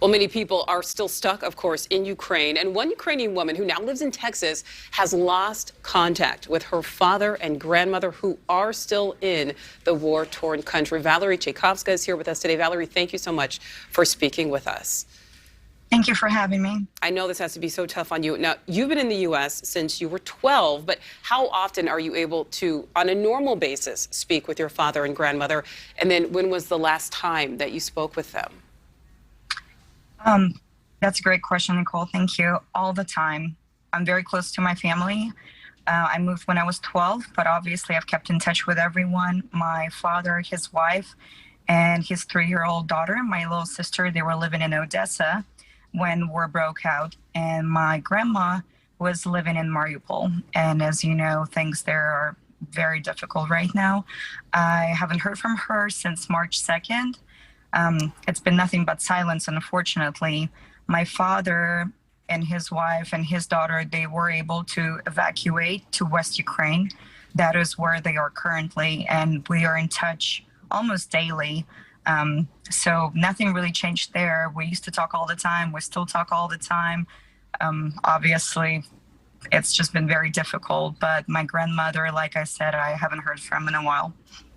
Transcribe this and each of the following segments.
Well, many people are still stuck, of course, in Ukraine. And one Ukrainian woman who now lives in Texas has lost contact with her father and grandmother, who are still in the war-torn country. Valerie Chaikovska is here with us today. Valerie, thank you so much for speaking with us. Thank you for having me. I know this has to be so tough on you. Now, you've been in the U.S. since you were 12, but how often are you able to, on a normal basis, speak with your father and grandmother? And then when was the last time that you spoke with them? That's a great question, Nichole. Thank you. All the time. I'm very close to my family. I moved when I was 12, but obviously I've kept in touch with everyone. My father, his wife, and his 3-year-old daughter, my little sister, they were living in Odessa when war broke out. And my grandma was living in Mariupol. And as you know, things there are very difficult right now. I haven't heard from her since March 2nd. It's been nothing but silence, unfortunately. My father and his wife and his daughter, they were able to evacuate to West Ukraine. That is where they are currently, and we are in touch almost daily. So nothing really changed there. We used to talk all the time. We still talk all the time. Obviously, it's just been very difficult. But my grandmother, like I said, I haven't heard from in a while.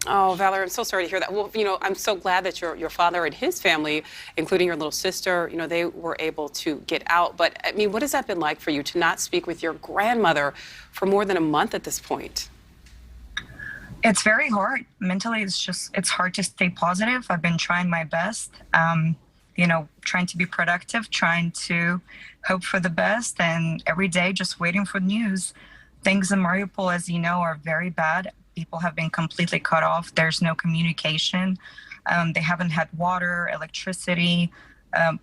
Oh, Valerie, I'm so sorry to hear that. Well, I'm so glad that your father and his family, including your little sister, they were able to get out. But, I mean, what has that been like for you to not speak with your grandmother for more than a month at this point? It's very hard. Mentally, it's hard to stay positive. I've been trying my best, trying to be productive, trying to hope for the best, and every day just waiting for news. Things in Mariupol, as you know, are very bad. People have been completely cut off. There's no communication. They haven't had water, electricity,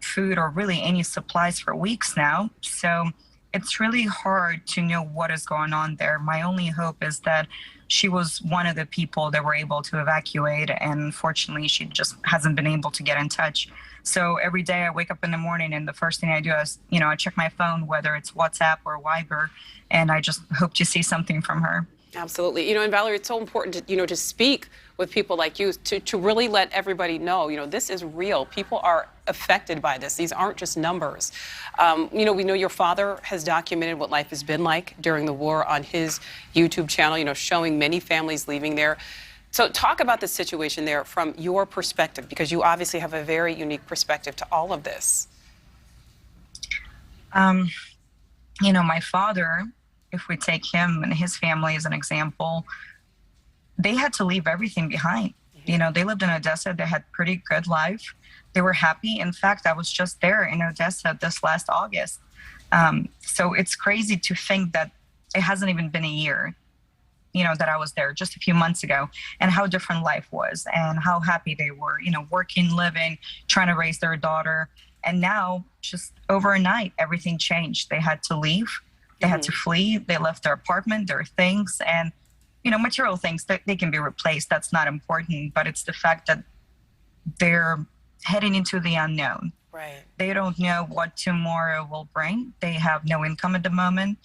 food, or really any supplies for weeks now. So it's really hard to know what is going on there. My only hope is that she was one of the people that were able to evacuate, and unfortunately, she just hasn't been able to get in touch. So every day I wake up in the morning, and the first thing I do is, I check my phone, whether it's WhatsApp or Viber, and I just hope to see something from her. Absolutely. And Valerie, it's so important to, to speak with people like you, to really let everybody know, this is real. People are affected by this. These aren't just numbers. We know your father has documented what life has been like during the war on his YouTube channel, showing many families leaving there. So talk about the situation there from your perspective, because you obviously have a very unique perspective to all of this. My father, if we take him and his family as an example, they had to leave everything behind. They lived in Odessa. They had pretty good life. They were happy. In fact, I was just there in Odessa this last August. So it's crazy to think that it hasn't even been a year, that I was there just a few months ago, and how different life was and how happy they were, working, living, trying to raise their daughter. And now, just overnight, everything changed. They had to leave. They had to flee. They left their apartment, their things, and, material things that they can be replaced. That's not important, but it's the fact that they're heading into the unknown. Right. They don't know what tomorrow will bring. They have no income at the moment.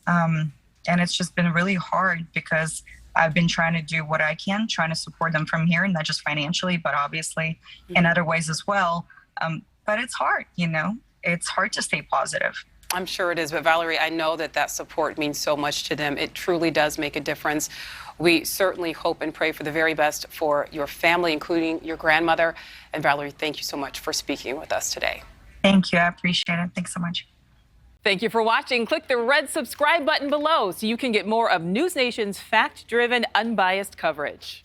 And it's just been really hard because I've been trying to do what I can, trying to support them from here, not just financially, but obviously in other ways as well. But it's hard, it's hard to stay positive. I'm sure it is. But Valerie, I know that support means so much to them. It truly does make a difference. We certainly hope and pray for the very best for your family, including your grandmother. And Valerie, thank you so much for speaking with us today. Thank you. I appreciate it. Thanks so much. Thank you for watching. Click the red subscribe button below so you can get more of NewsNation's fact-driven, unbiased coverage.